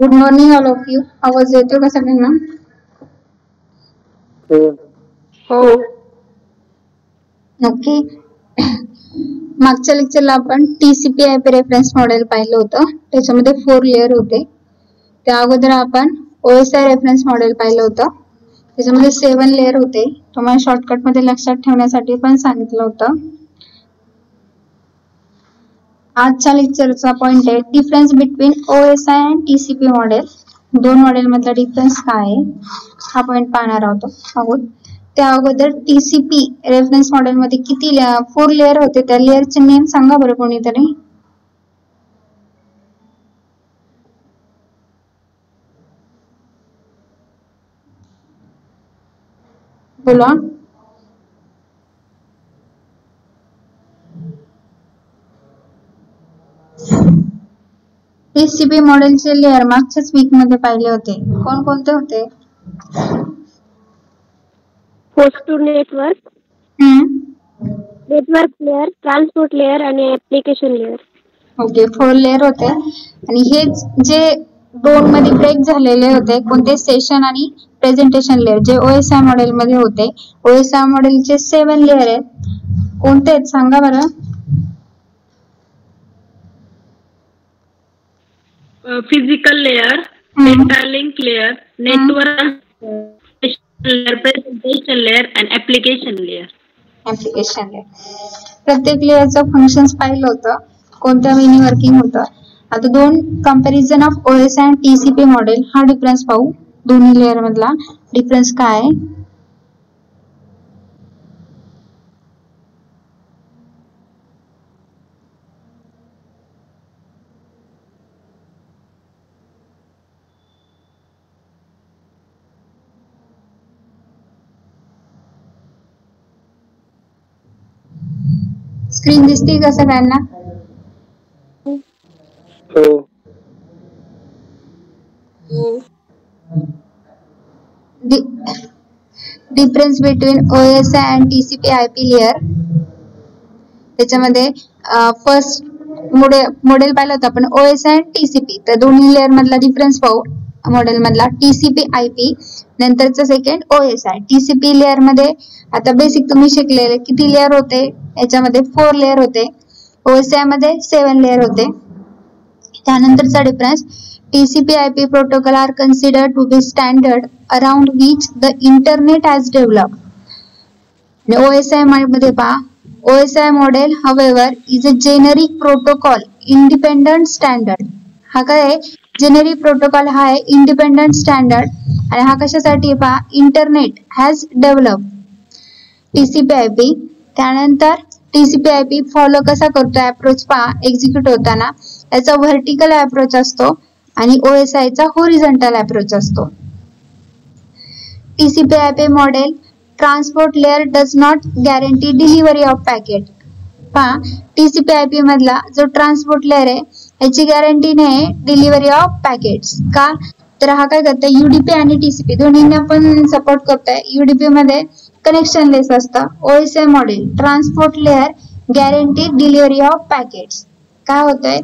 Good morning all of you. आवाज येतोय का सगळ्यांना? हो. ओके. मागच्या लेक्चरला आपण TCP/IP रेफरन्स मॉडेल पाहिलं होतं. त्याच्यामध्ये 4 लेअर होते. त्या अगोदर आपण OSI रेफरन्स मॉडेल पाहिलं होतं. त्याच्यामध्ये 7 लेअर होते. तुम्हाला शॉर्टकट मध्ये लक्षात ठेवण्यासाठी पण सांगितलं होतं. आजच्या लेक्चरचा पॉइंट आहे difference between OSI and TCP model. दोन मॉडेल मधला डिफरन्स काय आहे हा पॉइंट पाहणार आहोत. त्या अगोदर TCP रेफरन्स मॉडेल मध्ये किती 4 लेअर होते, त्या लेअरचे नेम सांगा बरं कोणीतरी. बोला. TCP मॉडेलचे लेअर मागच्याच वीक मध्ये पाहिले होते. कोणते होते? Host to network, network layer, transport layer आणि ऍप्लिकेशन लेअर. ओके, 4 लेअर होते. आणि हेच जे 2 मध्ये ब्रेक झालेले होते कोणते, सेशन आणि प्रेझेंटेशन लेअर, जे OSI मॉडेल मध्ये होते. OSI मॉडेलचे 7 लेअर आहेत. कोणते आहेत सांगा बरं. Physical layer, data link layer, network layer, presentation layer आणि ऍप्लिकेशन लेअर. Application layer. प्रत्येक लेअरचं फंक्शन्स पाहिलं होतं, कोणत्या वेळी वर्किंग होतं. आता दोन कंपॅरिझन ऑफ OSI आणि TCP मॉडेल हा डिफरन्स पाहू. दोन्ही लेअर मधला डिफरन्स काय आहे. स्क्रीन दिसते का सगळ्यांना? Difference between OSI and TCP/IP layer. त्याच्यामध्ये फर्स्ट मॉडेल पाहिलं होतं आपण OSI अँड TCP. तर दोन्ही लेअर मधला डिफरन्स पाहू. मॉडेल मधला TCP/IP, नंतरचा सेकंड OSI. TCP लेअर मध्ये आता बेसिक तुम्ही शिकलेले किती लेअर होते, याच्यामध्ये 4 लेअर होते. OSI मध्ये 7 लेअर होते. त्यानंतरचा difference, TCP/IP protocol are considered to be standard around which the internet has developed. OSI मध्ये पहा, OSI model however is a generic protocol independent standard. हा काय आहे, जेनेरिक प्रोटोकॉल हा आहे इंडिपेंडंट स्टँडर्ड. आणि हा कशासाठी पहा, इंटरनेट हॅज डेव्हलप. TCP/IP. त्यानंतर TCP/IP फॉलो कसा करतो, अप्रोच पहा एक्झिक्यूट होताना. याचा व्हर्टिकल अप्रोच असतो आणि OSI चा हॉरिझॉन्टल अप्रोच असतो. TCP/IP model transport layer does not guarantee delivery of packet. पहा, TCP/IP मधला जो ट्रान्सपोर्ट लेअर आहे याची गॅरंटी नाही डिलिव्हरी ऑफ पॅकेट्स. का तर हा काय करतोय, UDP आणि TCP दोन्हींना पण सपोर्ट करतोय. UDP मध्ये कनेक्शन लेस असतं. OSI model transport layer guarantee delivery of packets. काय होतंय,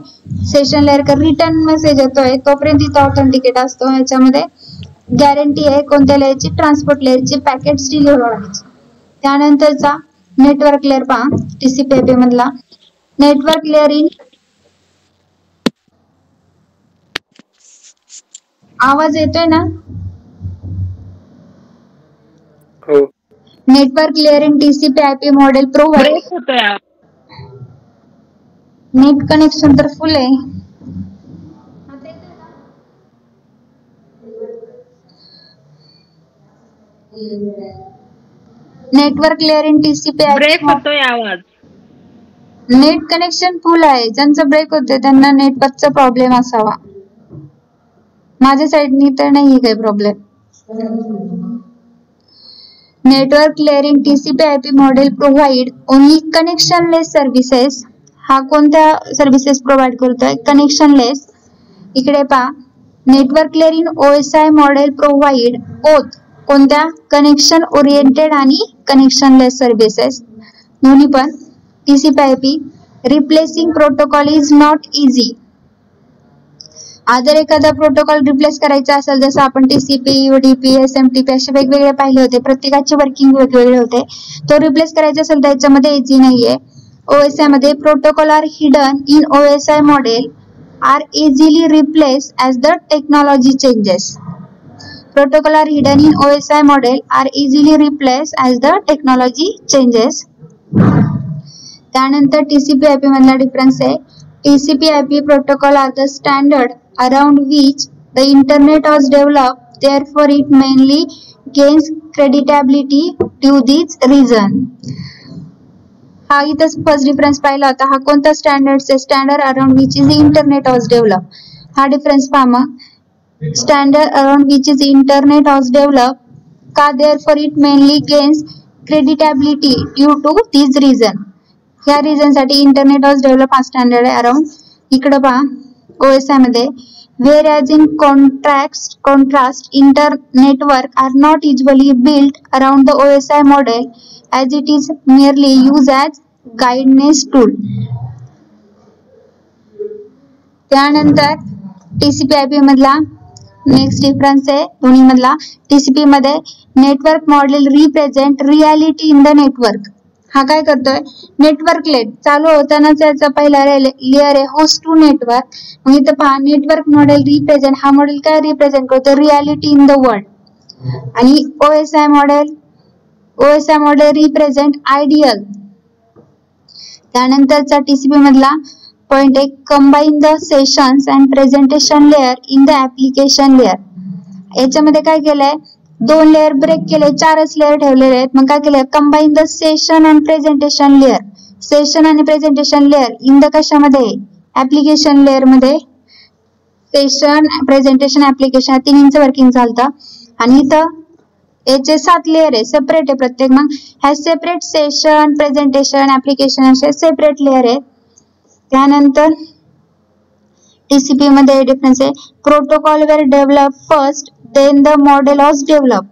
सेशन लेअर का रिटर्न मेसेज येतोय तोपर्यंत इथं ऑथेंटिकेट असतो. याच्यामध्ये गॅरंटी आहे कोणत्या लेअरची, ट्रान्सपोर्ट लेअरची, पॅकेट्स डिलिव्हर होण्याची. त्यानंतरचा नेटवर्क लेअर पहा, TCP/IP मधला नेटवर्क लेअर इन. आवाज येतोय ना? हो. Network layer in TCP/IP model provide. Net connection तर फुल आहे. Network layer in TCP/IP break होतोय आवाज. नेट कनेक्शन फुल आहे. ज्यांचं ब्रेक होते त्यांना नेटवर्कचा प्रॉब्लेम असावा. माझ्या साईडनी तर नाही काही problem. Network layer in TCP/IP model provide only connectionless services. हा कोणत्या सर्व्हिसेस प्रोव्हाइड करतोय, कनेक्शनलेस. इकडे पहा, network layer in OSI model provide both कोणत्या, कनेक्शन ओरिएंटेड आणि कनेक्शनलेस सर्व्हिसेस दोन्ही पण. TCP/IP replacing protocol is not easy. जर एखादा प्रोटोकॉल रिप्लेस करायचा असेल, जसं आपण TCP, UDP, SMTP असे वेगवेगळे पाहिले होते, प्रत्येकाचे वर्किंग वेगवेगळे होते, तो रिप्लेस करायचा असेल तर याच्यामध्ये इझी नाहीये. OSI मध्ये protocol are hidden in OSI model are easily replace as the technology changes. Protocol are hidden in OSI model are easily replace as the technology changes. त्यानंतर TCP/IP मधला डिफरन्स आहे. TCP/IP protocol are the standard around which the internet was developed, therefore it mainly gains credibility due this reason. हा इथं first difference पाहिला होता. हा कोणता standard आहे? Standard around which is internet was develop. हा डिफरन्स पहा मग. Standard around which is internet was develop का, therefore it mainly gains credibility due to this reason. या रिझन साठी इंटरनेट वॉज डेव्हलप हा स्टँडर्ड आहे अराउंड. इकडे पहा OSI मध्ये whereas in contrast inter network are not usually built around the OSI model as it is merely used as guidance tool. त्यानंतर TCP/IP मधला next difference आहे दोन्ही मधला. TCP मध्ये network model represent reality in the network. हा काय करतोय? Network late चालू होताना त्याचा पहिला लेअर आहे होस्ट टू नेटवर्क. मग इथं पहा नेटवर्क मॉडेल रिप्रेझेंट, हा मॉडेल काय रिप्रेझेंट करतो? Reality in the world. आणि OSI मॉडेल रिप्रेझेंट आयडियल. त्यानंतरचा TCP मधला पॉइंट आहे combine the sessions and presentation layer in the application layer. याच्यामध्ये काय केलंय? 2 लेअर ब्रेक केले, 4च लेअर ठेवलेले आहेत. मग काय केलंय? Combine the session and presentation layer. Session आणि प्रेझेंटेशन लेअर इन द कशामध्ये? ऍप्लिकेशन लेअर मध्ये. सेशन, प्रेझेंटेशन, ऍप्लिकेशन या तिन्हींचं वर्किंग चालतं. आणि इथं याचे 7 लेअर आहे, सेपरेट आहे प्रत्येक. मग ह्या सेपरेट सेशन, प्रेझेंटेशन, ऍप्लिकेशन असे सेपरेट लेअर आहेत. त्यानंतर TCP मध्ये डिफरन्स आहे. प्रोटोकॉल वर develop first then the model was develop.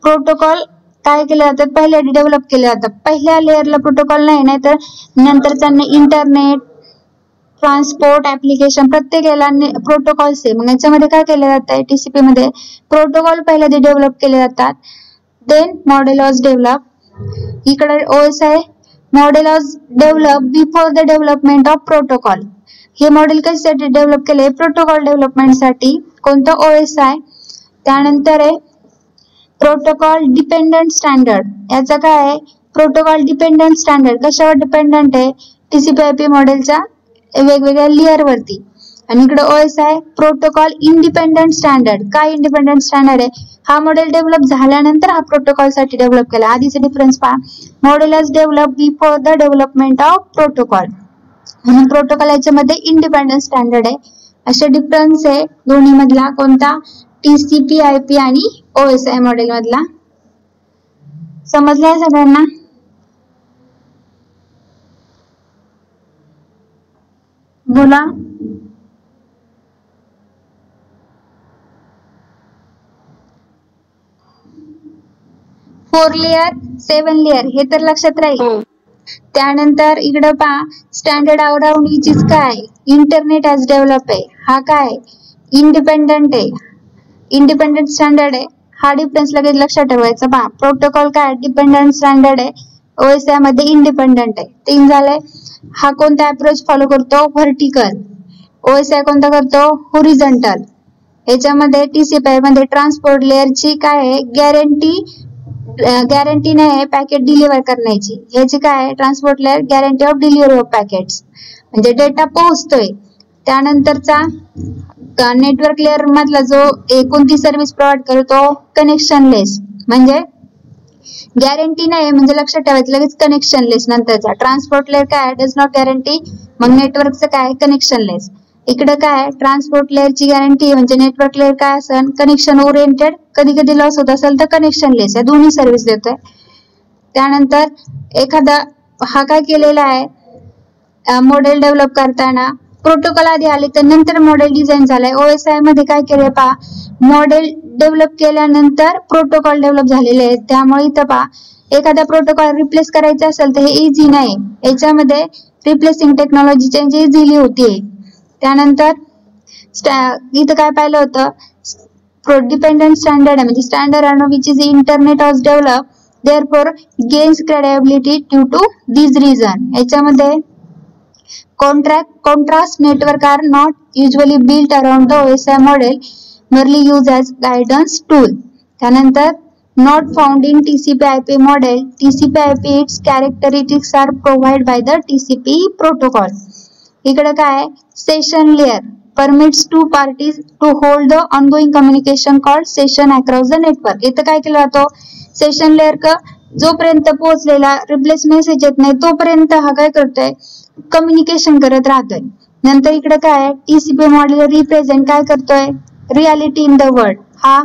Protocol काय केले जातात? पहिले डेव्हलप केले जातात. पहिल्या लेअरला प्रोटोकॉल नाही तर नंतरचा इंटरनेट, ट्रान्सपोर्ट, ऍप्लिकेशन प्रत्येक याला प्रोटोकॉल्स आहे. मग याच्यामध्ये काय केलं जातं? TCP मध्ये प्रोटोकॉल पहिले डेव्हलप केले जातात, देन मॉडेल वॉज डेव्हलप. इकडे OSI model was develop before the development of protocol. हे मॉडेल कशासाठी डेव्हलप केले? प्रोटोकॉल डेव्हलपमेंटसाठी. कोणतं? OSI. त्यानंतर आहे प्रोटोकॉल डिपेंडंट स्टँडर्ड. याचा काय आहे? प्रोटोकॉल डिपेंडंट स्टँडर्ड कशावर डिपेंडंट आहे? TCP/IP मॉडेलच्या वेगवेगळ्या लेअर वरती. आणि इकडे OSI प्रोटोकॉल इंडिपेंडंट स्टँडर्ड. काय इंडिपेंडंट स्टँडर्ड आहे? हा मॉडेल डेव्हलप झाल्यानंतर हा प्रोटोकॉल साठी डेव्हलप केला. आधीचा डिफरन्स पहा. Model has develop before the development of protocol. म्हणून प्रोटोकॉल याच्यामध्ये इंडिपेंडंट स्टँडर्ड आहे. असे डिफरन्स आहे दोन्ही मधला. कोणता? TCP/IP आणि OSI मॉडेल मधला. समजलंय सगळ्यांना? बोला. 4 लेअर 7 लेअर हे तर लक्षात राहील. त्यानंतर इकडे पहा स्टँडर्ड अराउंड विच इज काय? इंटरनेट ॲज डेव्हलप आहे. हा काय? इंडिपेंडंट आहे. इंडिपेंडंट स्टँडर्ड आहे. हा डिफरन्स लगेच लक्षात ठेवायचा. पहा प्रोटोकॉल काय? डिपेंडंट स्टँडर्ड आहे. OSI मध्ये इंडिपेंडंट आहे. 3 झाले. हा कोणता अप्रोच फॉलो करतो? व्हर्टिकल. OSI कोणता करतो? हॉरिझॉन्टल. याच्यामध्ये TCP मध्ये ट्रान्सपोर्ट लेअरची काय आहे? गॅरंटी नाही आहे पॅकेट डिलिव्हर करण्याची. याची काय आहे? Transport layer guarantee of delivery of packets, म्हणजे डेटा पोहोचतोय. त्यानंतरचा नेटवर्क लेअर मधला जो कोणती सर्व्हिस प्रोव्हाइड करतो? कनेक्शनलेस. म्हणजे गॅरंटी नाही म्हणजे लक्षात ठेवायचं लगेच कनेक्शनलेस. नंतरचा ट्रान्सपोर्ट लेअर काय? Does not guarantee. मग नेटवर्कचं काय? कनेक्शनलेस. इकडे काय? ट्रान्सपोर्ट लेअरची गॅरंटी म्हणजे नेटवर्क लेअर काय असेल? Connection oriented. कधी कधी लॉस होत असेल तर कनेक्शनलेस. या दोन्ही सर्व्हिस देतोय. त्यानंतर एखादा हा काय केलेला आहे? मॉडेल डेव्हलप करताना प्रोटोकॉल आधी आले तर नंतर मॉडेल डिझाईन झालाय. OSI मध्ये काय केलंय पहा? मॉडेल डेव्हलप केल्यानंतर प्रोटोकॉल डेव्हलप झालेले आहेत. त्यामुळे इथं पहा एखादा प्रोटोकॉल रिप्लेस करायचा असेल तर हे इझी नाही. याच्यामध्ये रिप्लेसिंग टेक्नॉलॉजी चेंज इझिली होतीये. त्यानंतर इथं काय पाहिलं होतं डिपेंडंट स्टँडर्ड आहे म्हणजे स्टँडर्ड आहे which is internet was develop therefore gains credibility due to this reason. याच्यामध्ये contrast network are not usually built around the OSI model, merely used as guidance tool. त्यानंतर not found in TCP/IP model. TCP/IP its characteristics are provided by the TCP protocol. इकडे काय session layer permits two parties to hold the ongoing communication called session across the network. इथं काय केलं जातं session layer का जोपर्यंत पोहोचलेला replace message येत नाही तोपर्यंत हा काय करतोय कम्युनिकेशन करत राहतोय. नंतर इकडे काय टीसीपी मॉडेल रिप्रेझेंट काय करतोय रियालिटी इन द वर्ल्ड हा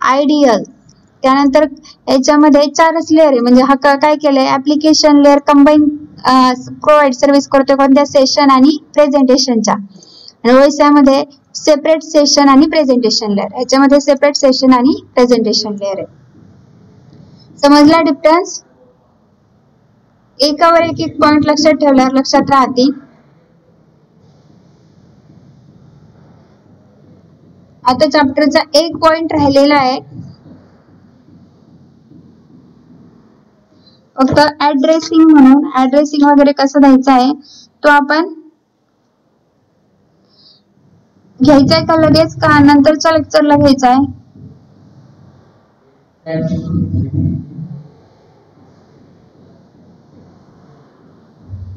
आयडियल. त्यानंतर याच्यामध्ये 4च लेअर आहे म्हणजे हा काय केलंय application layer combine provide service करतोय कोणत्या सेशन आणि प्रेझेंटेशनच्या. ओएसआय मध्ये सेपरेट सेशन आणि प्रेझेंटेशन लेअर याच्यामध्ये सेपरेट सेशन आणि प्रेझेंटेशन लेअर आहे. समजला डिफरन्स. एकावर एक पॉइंट लक्षात ठेवल्यावर लक्षात राहतील. आता चॅप्टरचा एक पॉइंट राहिलेला आहे फक्त ऍड्रेसिंग म्हणून. ऍड्रेसिंग वगैरे कसं द्यायचं आहे तो आपण घ्यायचा आहे का लगेच का नंतरच्या लेक्चरला घ्यायचा आहे.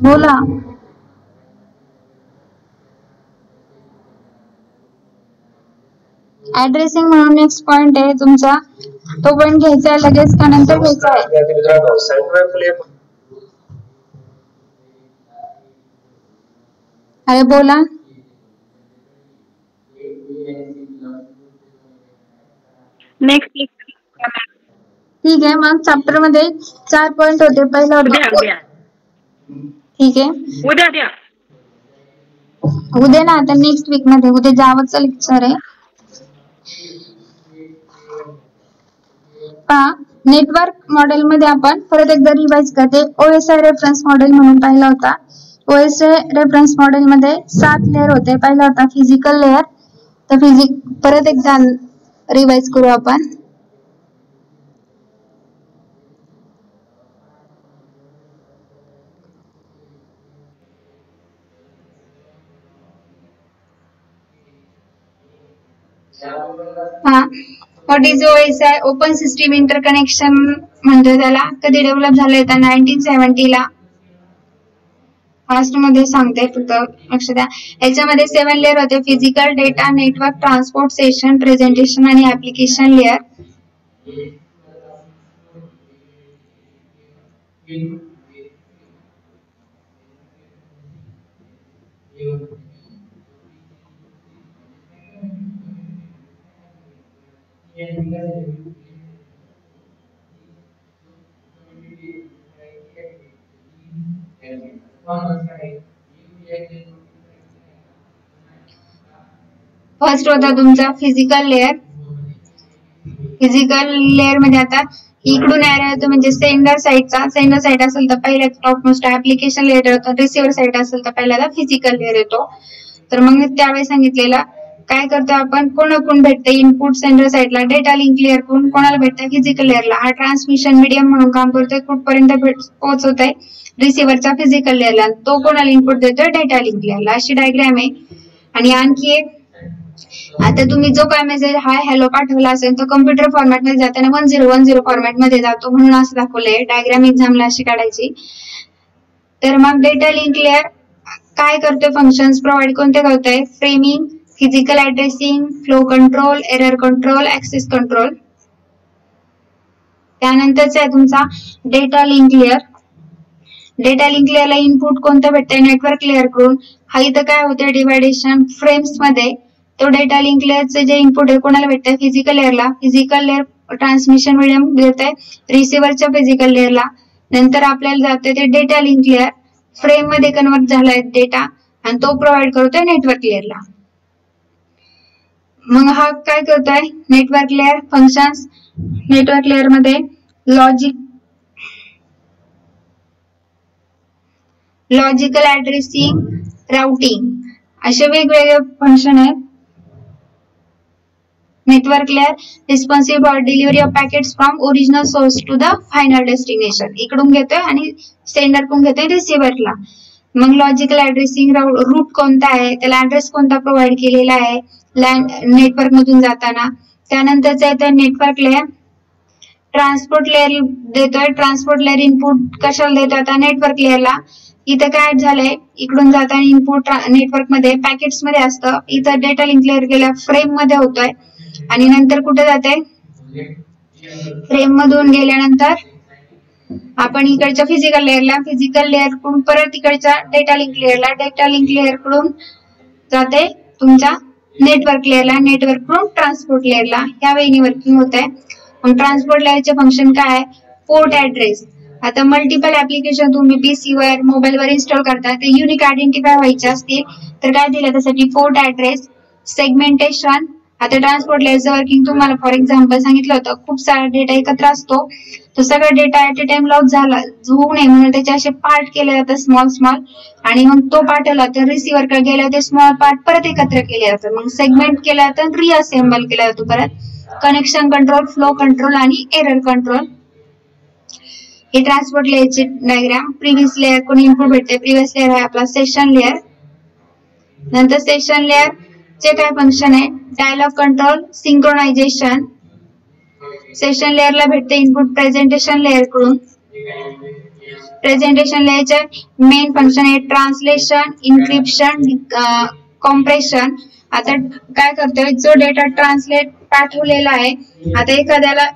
बोला. ऍड्रेसिंग म्हणून नेक्स्ट पॉइंट आहे तुमचा तो पॉइंट घ्यायचा आहे लगेच का नंतर घ्यायचा आहे. अरे बोला. नेक्स्ट ठीक आहे मग चॅप्टर मध्ये 4 पॉइंट होते. पहिला ठीक आहे उद्या ना आता नेक्स्ट वीक मध्ये उद्या जावाचं लेक्चर आहे. पहा नेटवर्क मॉडेल मध्ये आपण परत एकदा रिवाइज करते. ओएसआय रेफरन्स मॉडेल म्हणून पाहिला होता. ओएसआय रेफरन्स मॉडेल मध्ये 7 लेअर होते. पहिला होता फिजिकल लेअर. तर परत एकदा रिवाइज करू आपण. What is OSI open system interconnection म्हणजे त्याला कधी डेव्हलप झालंय तर 1970 ला. फास्ट मध्ये सांगते फक्त लक्ष द्या. याच्यामध्ये 7 लेअर होते physical data network transport session presentation आणि ऍप्लिकेशन लेअर. फर्स्ट होता तुमचा फिजिकल लेअर. फिजिकल लेअर मध्ये आता इकडून एरिया येतो म्हणजे सेंडर साइडचा. सेंडर साइड असेल तर पहिला टॉप मोस्ट ऍप्लिकेशन लेअर येतो. रिसिव्हर साइड असेल तर पहिल्याला फिजिकल लेअर येतो. तर मग त्यावेळी सांगितलेला काय करतो आपण कोण भेटते इनपुट सेंडर साइडला डेटा लिंक लेअर कोणाला भेटते फिजिकल लेअरला. हा ट्रान्समिशन मीडियम म्हणून काम करतोय. कुठपर्यंत पोहोचवत आहे रिसिव्हरचा फिजिकल लेअरला. तो कोणाला इनपुट देतोय डेटा लिंक लेअरला. अशी डायग्राम आहे. आणि आणखी एक आता तुम्ही जो काय मेसेज हाय हॅलो पाठवला असेल तो कम्प्युटर फॉर्मॅट मध्ये जाताना 1010 फॉर्मॅट मध्ये जातो म्हणून असं दाखवलंय. डायग्राम एक्झामला अशी काढायची. तर मग डेटा लिंक लेअर काय करतोय फंक्शन्स प्रोव्हाइड कोणते करतोय framing physical addressing flow control error control access control. त्यानंतरचा आहे तुमचा data link layer. Data link लेअरला इनपुट कोणतं भेटतंय नेटवर्क लेअर कडून. हा इथं काय होतंय डिवायडेशन फ्रेम्स मध्ये. तो डेटा लिंक लेअरचे जे इनपुट आहे कोणाला भेटतंय फिजिकल लेअरला. फिजिकल लेअर ट्रान्समिशन मीडियम भेटतंय रिसिव्हरच्या फिजिकल लेअरला. नंतर आपल्याला जाते ते डेटा लिंक लेअर फ्रेम मध्ये कन्वर्ट झालाय डेटा आणि तो प्रोव्हाइड करतोय नेटवर्क लेअरला. मग हा काय करतोय network layer functions. Network layer मध्ये लॉजिकल ऍड्रेसिंग राउटिंग असे वेगवेगळे फंक्शन आहेत. Network layer responsible for delivery of packets from original source to the final destination. इकडून घेतोय आणि सेंडर कडून घेतोय रिसिव्हरला. मग लॉजिकल ऍड्रेसिंग रूट कोणता आहे, त्याला ऍड्रेस कोणता प्रोव्हाइड केलेला आहे नेटवर्क मधून जाताना. त्यानंतरच येतं नेटवर्क लेअर. ट्रान्सपोर्ट लेअर देतोय. ट्रान्सपोर्ट लेअर इनपुट कशाला देतोय आता नेटवर्क लेअरला. इथं काय झालंय, इकडून जाताना इनपुट नेटवर्क मध्ये पॅकेट्स मध्ये असतं. इथं डेटा लिंक लेअर गेल्या फ्रेम मध्ये होतोय आणि नंतर कुठे जाते, फ्रेम मधून गेल्यानंतर आपण इकडच्या फिजिकल लेअरला, फिजिकल लेअर कडून परत इकडच्या डेटा लिंक लेअरला, डेटा लिंक लेअर कडून जाते तुमच्या नेटवर्क लेअरला, नेटवर्क कडून ट्रान्सपोर्ट लेअरला. या वेळी वर्किंग होत आहे. मग ट्रान्सपोर्ट लेअरचे फंक्शन काय आहे, पोर्ट ऍड्रेस. आता मल्टिपल ऍप्लिकेशन तुम्ही पीसी वर मोबाईल वर इन्स्टॉल करता, ते युनिक आयडेंटिफाय व्हायचे असतील तर काय दिलं त्यासाठी पोर्ट ऍड्रेस. सेगमेंटेशन. आता ट्रान्सपोर्ट लेअरचं वर्किंग तुम्हाला फॉर एक्झाम्पल सांगितलं होतं, खूप सारा डेटा एकत्र असतो, तो सगळा data at a time loss झाला होऊ नये म्हणून त्याचे असे पार्ट केले जातात स्मॉल स्मॉल, आणि मग तो पाठवला तर रिसिव्हर कडे गेल्यावर ते स्मॉल पार्ट परत एकत्र केले जातात. मग सेगमेंट केलं जातं, रिअसेंबल केला जातो परत. कनेक्शन कंट्रोल, फ्लो कंट्रोल आणि एरर कंट्रोल. हे ट्रान्सपोर्ट लेअरची डायग्राम. प्रिव्हियस लेअर कोणी इनपुट भेटते, प्रिव्हियस लेअर आहे आपला सेशन लेअर. नंतर सेशन लेअर चे काय फंक्शन आहे, डायलॉग कंट्रोल, सिंक्रोनायझेशन. सेशन लेअरला भेटते इनपुट प्रेझेंटेशन लेअर कडून. प्रेझेंटेशन लेअरचे मेन फंक्शन आहे ट्रान्सलेशन, इन्क्रिप्शन, कॉम्प्रेशन. आता काय करतोय, जो डेटा ट्रान्सलेट पाठवलेला आहे, आता एखाद्याला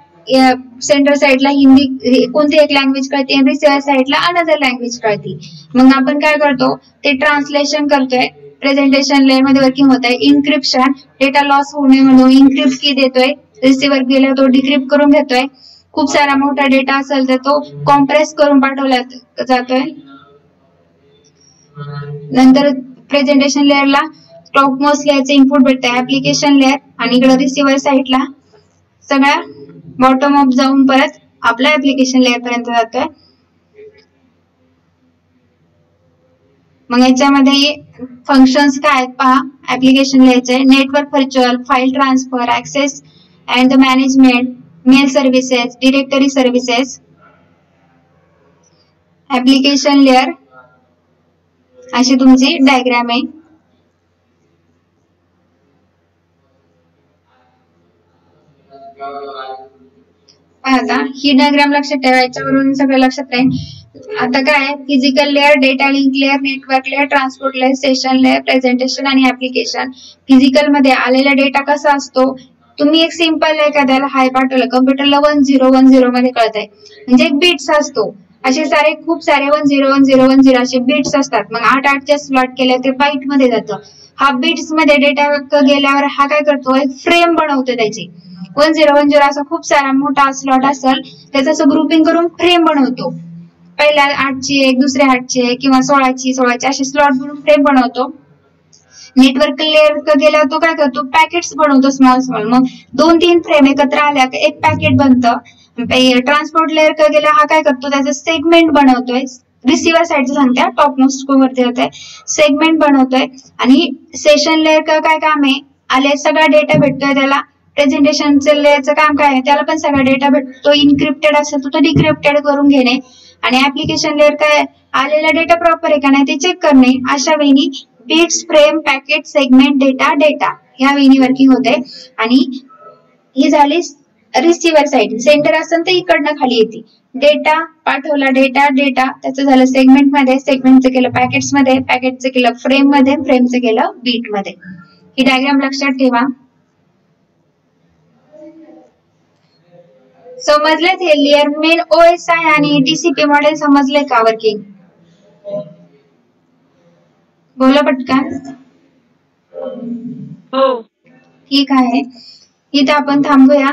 सेंटर साइडला हिंदी कोणती एक लँग्वेज कळते आणि रिसिव्हर साइडला अनदर लँग्वेज कळते. मग आपण काय करतो, ते ट्रान्सलेशन करतोय. प्रेझेंटेशन लेअर मध्ये वर्किंग होत आहे. इन्क्रिप्शन, डेटा लॉस होऊ नये म्हणून इन्क्रिप्ट की देतोय, रिसिव्हर गेला तो डिक्रिप्ट करून घेतोय. खूप सारा मोठा डेटा असेल तर तो कॉम्प्रेस करून पाठवला जातोय. नंतर प्रेझेंटेशन लेअरला टॉप मोस्ट लेअरचे इनपुट भेटते ऍप्लिकेशन लेअर, आणि इकडे रिसिव्हर साइडला सगळ्या बॉटम अप जाऊन परत आपल्या ऍप्लिकेशन लेअर पर्यंत जातोय. मग याच्यामध्ये फंक्शन्स काय आहेत पहा ऍप्लिकेशन लेअरचे. Network virtual, file transfer, access and the management, mail services, directory services. Application layer अशी तुमची डायग्राम आहे. आता ही डायग्राम लक्षात ठेवायच्यावरून सगळं लक्षात राहील. आता काय, physical layer, data link layer, network layer, transport layer, session layer, presentation आणि ऍप्लिकेशन. फिजिकल मध्ये आलेला डेटा कसा असतो, तुम्ही एक सिंपल एखाद्याला हाय पाठवलं, कम्प्युटरला 1010 मध्ये कळतंय, म्हणजे एक बिट्स असतो. असे सारे खूप सारे 101010 असे बिट्स असतात. मग 8 स्लॉट केले ते बाईट मध्ये जातं. हा बिट्स मध्ये डेटा गेल्यावर हा काय करतो, एक फ्रेम बनवतो त्याची. 1010 असा खूप सारा मोठा स्लॉट असेल त्याचं असं ग्रुपिंग करून फ्रेम बनवतो. पहिल्या 8ची एक, दुसऱ्या 8ची एक किंवा 16ची असे स्लॉट बनवून फ्रेम बनवतो. नेटवर्क लेअर गेल्यावर तो काय करतो, पॅकेट्स बनवतो स्मॉल स्मॉल. मग 2-3 फ्रेम एकत्र आल्या की एक पॅकेट बनतं. ट्रान्सपोर्ट लेअर गेला हा काय करतो, त्याचं सेगमेंट बनवतोय. रिसिव्हर साइडचं सांगते, टॉप मोस्ट वरती होतंय, सेगमेंट बनवतोय. आणि सेशन लेअर काय काम आहे, आले सगळा डेटा भेटतोय त्याला. प्रेझेंटेशन लेअरचं काम काय आहे, त्याला पण सगळा डेटा भेटतो. इनक्रिप्टेड असेल तर तो डिक्रिप्टेड करून घेणे. आणि ऍप्लिकेशन लेअर काय, आलेला डेटा प्रॉपर आहे का नाही ते चेक करणे. अशा वेळी bits, frame, packet, segment, data या वेळी वर्किंग होते. आणि ही झाली रिसिव्हर साइड. सेंटर असेल तर इकडनं खाली येते. डेटा पाठवला, डेटा त्याचं झालं सेगमेंट मध्ये, सेगमेंटचं केलं पॅकेट्स मध्ये, पॅकेटचं केलं फ्रेम मध्ये, फ्रेमचं केलं बीट मध्ये. ही डायग्राम लक्षात ठेवा. समजलेत हे लेअर मेन ओएसआय आणि टीसीपी मॉडेल समजले का वर्किंग? बोला पटकन. हो ठीक आहे, इथे आपण थांबूया.